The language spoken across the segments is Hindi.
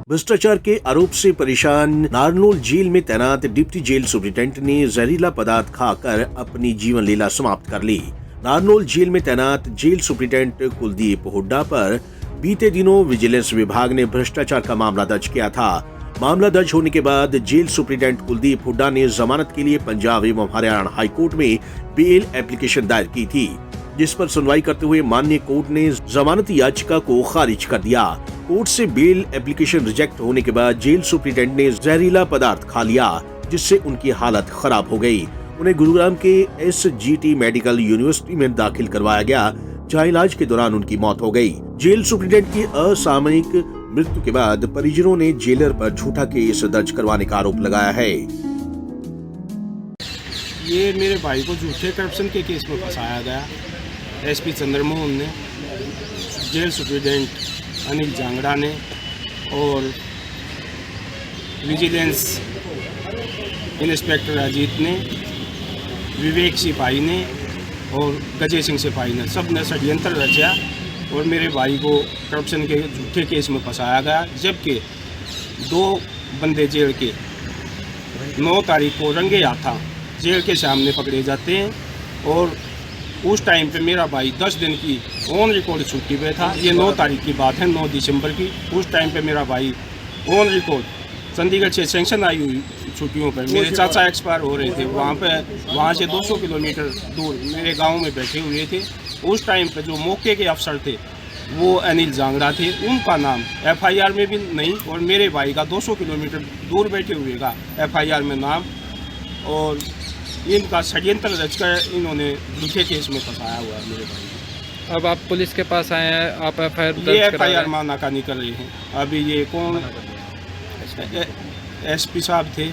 भ्रष्टाचार के आरोप से परेशान नारनौल जेल में तैनात डिप्टी जेल सुप्रिंटेंडेंट ने जहरीला पदार्थ खाकर अपनी जीवन लीला समाप्त कर ली। नारनौल जेल में तैनात जेल सुप्रिंटेंडेंट कुलदीप हुड्डा पर बीते दिनों विजिलेंस विभाग ने भ्रष्टाचार का मामला दर्ज किया था। मामला दर्ज होने के बाद जेल सुप्रिंटेंडेंट कुलदीप हुड्डा ने जमानत के लिए पंजाब एवं हरियाणा हाई कोर्ट में बेल एप्लीकेशन दायर की थी, जिस पर सुनवाई करते हुए माननीय कोर्ट ने जमानत याचिका को खारिज कर दिया। कोर्ट से बेल एप्लीकेशन रिजेक्ट होने के बाद जेल सुप्रिंटेंडेंट ने जहरीला पदार्थ खा लिया, जिससे उनकी हालत खराब हो गई। उन्हें गुरुग्राम के SGT मेडिकल यूनिवर्सिटी में दाखिल करवाया गया, जहां इलाज के दौरान उनकी मौत हो गई। जेल सुप्रिंटेंडेंट की असामयिक मृत्यु के बाद परिजनों ने जेलर पर झूठा केस दर्ज करवाने का आरोप लगाया है। ये मेरे भाई को झूठे करप्शन के केस में फंसाया गया। SP चंद्रमोहन ने, जेल सुप्रिंटेंडेंट अनिल जांगड़ा ने और विजिलेंस इंस्पेक्टर अजीत ने, विवेक सिपाही ने और गजय सिंह सिपाही ने, सब ने षड्यंत्र रचा और मेरे भाई को करप्शन के झूठे केस में फंसाया गया। जबकि 2 बंदे जेल के 9 तारीख को रंगे हाथा जेल के सामने पकड़े जाते हैं और उस टाइम पे मेरा भाई 10 दिन की ऑन रिकॉर्ड छुट्टी पे था। ये 9 तारीख की बात है, 9 दिसंबर की। उस टाइम पे मेरा भाई ऑन रिकॉर्ड चंडीगढ़ से सेंक्शन आई हुई छुट्टियों पर, मेरे चाचा एक्सपायर हो रहे थे, वहाँ से 200 किलोमीटर दूर मेरे गांव में बैठे हुए थे। उस टाइम पे जो मौके के अफसर थे वो अनिल जांगड़ा थे, उनका नाम FIR में भी नहीं और मेरे भाई का 200 किलोमीटर दूर बैठे हुए का FIR में नाम, और इनका षड्यंत्र रचकर इन्होंने झूठे केस में फंसाया हुआ है मेरे भाई को। अब आप पुलिस के पास आए हैं, आप FIR ये FIR मानाकानी कर रहे हैं। अभी ये कौन SP साहब थे,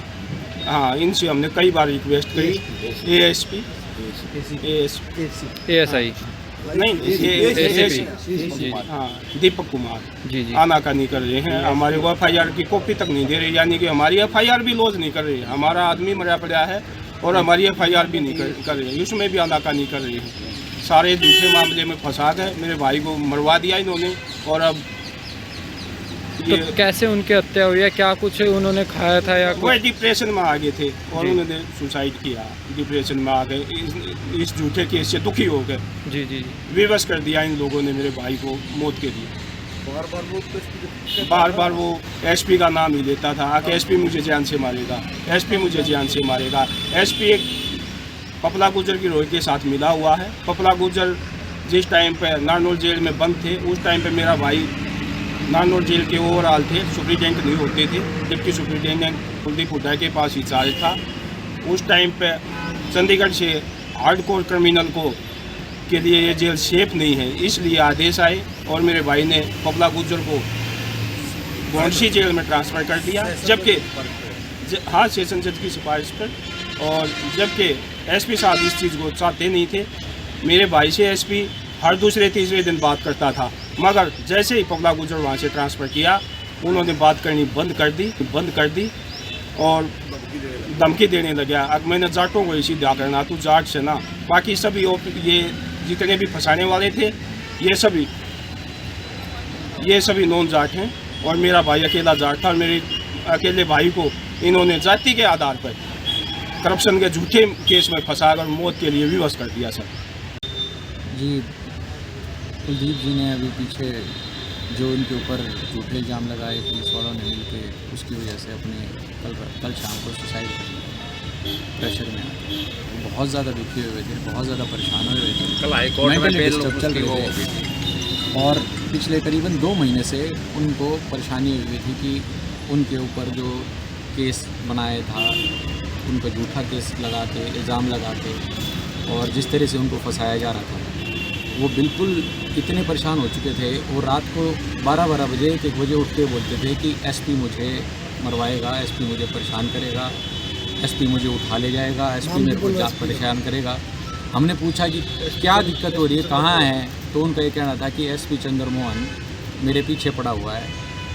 हाँ, इनसे हमने कई बार रिक्वेस्ट करी। ASI नहीं, हाँ, दीपक कुमार जी आनाकानी कर रहे हैं। हमारे को FIR की कॉपी तक नहीं दे रहे, यानी कि हमारी FIR भी लॉन्च नहीं कर रही है। हमारा आदमी मरा पड़ा है और हमारी FIR भी नहीं कर रही है, उसमें भी आनाकानी कर रही है। सारे झूठे मामले में फंसा गए, मेरे भाई को मरवा दिया इन्होंने। और अब तो कैसे उनकी हत्या हुई है? क्या कुछ उन्होंने खाया था या वो डिप्रेशन में आ गए थे और उन्होंने सुसाइड किया। डिप्रेशन में आ गए, इस झूठे केस से दुखी हो गए। जी विवश कर दिया इन लोगों ने मेरे भाई को मौत के लिए। बार बार वो SP का नाम ही लेता था, आके SP मुझे जान से मारेगा, SP मुझे जान से मारेगा। SP एक पपला गुजर की रोही के साथ मिला हुआ है। पपला गुजर जिस टाइम पे नारनौल जेल में बंद थे, उस टाइम पे मेरा भाई नारनौल जेल के ओवरऑल थे, सुप्रिंटेंडेंट नहीं होते थे। डिप्टी सुप्रिंटेंडेंट कुलदीप हुड्डा के पास ही चार्ज था। उस टाइम पे चंडीगढ़ से हार्डकोर क्रिमिनल को के लिए ये जेल सेफ नहीं है, इसलिए आदेश आए और मेरे भाई ने पपला गुजर को गौंडसी जेल में ट्रांसफ़र कर दिया। जबकि हाँ, सेशन जज की सिफारिश पर, और जबकि SP साहब इस चीज़ को चाहते नहीं थे। मेरे भाई से SP हर दूसरे तीसरे दिन बात करता था, मगर जैसे ही पपला गुजर वहाँ से ट्रांसफ़र किया, उन्होंने बात करनी बंद कर दी और धमकी देने लगा। अब मैंने जाटों को इसी दिया करना, तू जाट से ना, बाकी सभी ये जितने भी फंसाने वाले थे ये सभी नॉन जाट हैं और मेरा भाई अकेला जाट था। और मेरे अकेले भाई को इन्होंने जाति के आधार पर करप्शन के झूठे केस में फंसाकर मौत के लिए विवश कर दिया। सर जी, कुलदीप जी ने अभी पीछे जो उनके ऊपर झूठे इल्ज़ाम लगाए पुलिस वालों ने मिलकर, उसकी वजह से अपने कल शाम को सुसाइड कर लिया। प्रेशर में आके वो बहुत ज़्यादा दुखी हुए थे, बहुत ज़्यादा परेशान हुए थे, कल हाई कोर्ट में बेल चल रहे थे। और पिछले करीबन 2 महीने से उनको परेशानी हुई थी कि उनके ऊपर जो केस बनाया था, उनको झूठा केस लगा के, इल्ज़ाम लगा के, और जिस तरह से उनको फंसाया जा रहा था, वो बिल्कुल इतने परेशान हो चुके थे। और रात को 12-12 बजे 1 बजे उठ के बोलते थे कि SP मुझे मरवाएगा, SP मुझे परेशान करेगा, SP मुझे उठा ले जाएगा, SP मेरे को परेशान करेगा। हमने पूछा कि क्या दिक्कत हो रही है, कहाँ है, तो उनका ये कहना था कि SP चंद्रमोहन मेरे पीछे पड़ा हुआ है,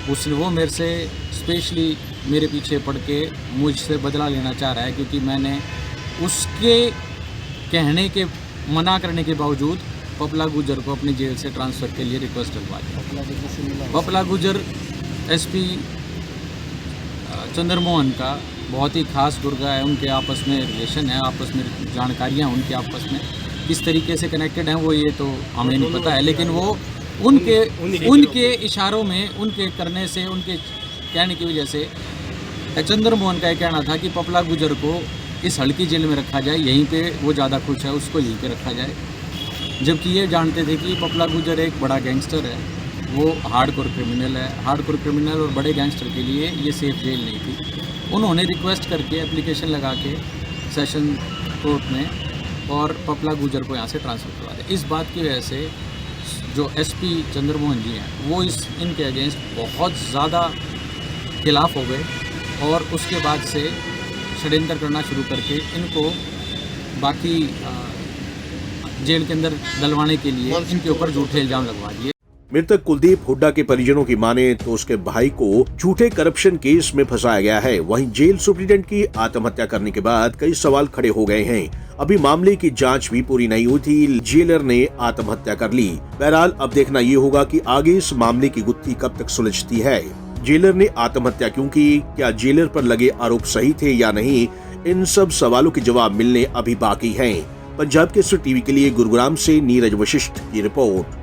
वो मेरे से स्पेशली मेरे पीछे पड़ के मुझसे बदला लेना चाह रहा है, क्योंकि मैंने उसके कहने के मना करने के बावजूद पपला गुजर को अपनी जेल से ट्रांसफ़र के लिए रिक्वेस्ट डलवा दिया। पपला गुजर SP चंद्रमोहन का बहुत ही खास गुर्गा है, उनके आपस में रिलेशन है, आपस में जानकारियाँ उनके आपस में किस तरीके से कनेक्टेड हैं वो ये तो हमें नहीं पता है, लेकिन वो उनके इशारों में, उनके करने से, उनके कहने की वजह से चंद्रमोहन का ये कहना था कि पपला गुजर को इस हल्की जेल में रखा जाए, यहीं पे वो ज़्यादा खुश है, उसको यहीं पे रखा जाए। जबकि ये जानते थे कि पपला गुजर एक बड़ा गैंगस्टर है, वो हार्डकोर क्रिमिनल है। हार्डकोर क्रिमिनल और बड़े गैंगस्टर के लिए ये सेफ जेल नहीं थी। उन्होंने रिक्वेस्ट करके एप्लीकेशन लगा के सेशन कोर्ट में और पपला गुजर को यहाँ से ट्रांसफ़र करवा दिया। इस बात की वजह से जो एसपी चंद्रमोहन जी हैं वो इनके अगेंस्ट बहुत ज़्यादा खिलाफ हो गए और उसके बाद से षड्यंत्र करना शुरू करके इनको बाकी जेल के अंदर डलवाने के लिए इनके ऊपर झूठे इल्जाम लगवा दिए। मृतक कुलदीप हुड्डा के परिजनों की माने तो उसके भाई को झूठे करप्शन केस में फंसाया गया है। वहीं जेल सुप्रीडेंट की आत्महत्या करने के बाद कई सवाल खड़े हो गए हैं। अभी मामले की जांच भी पूरी नहीं हुई थी, जेलर ने आत्महत्या कर ली। बहरहाल अब देखना ये होगा कि आगे इस मामले की गुत्थी कब तक सुलझती है। जेलर ने आत्महत्या क्यों की, क्या जेलर पर लगे आरोप सही थे या नहीं, इन सब सवालों के जवाब मिलने अभी बाकी हैं। पंजाब केसरी टीवी के लिए गुरुग्राम से नीरज वशिष्ठ की रिपोर्ट।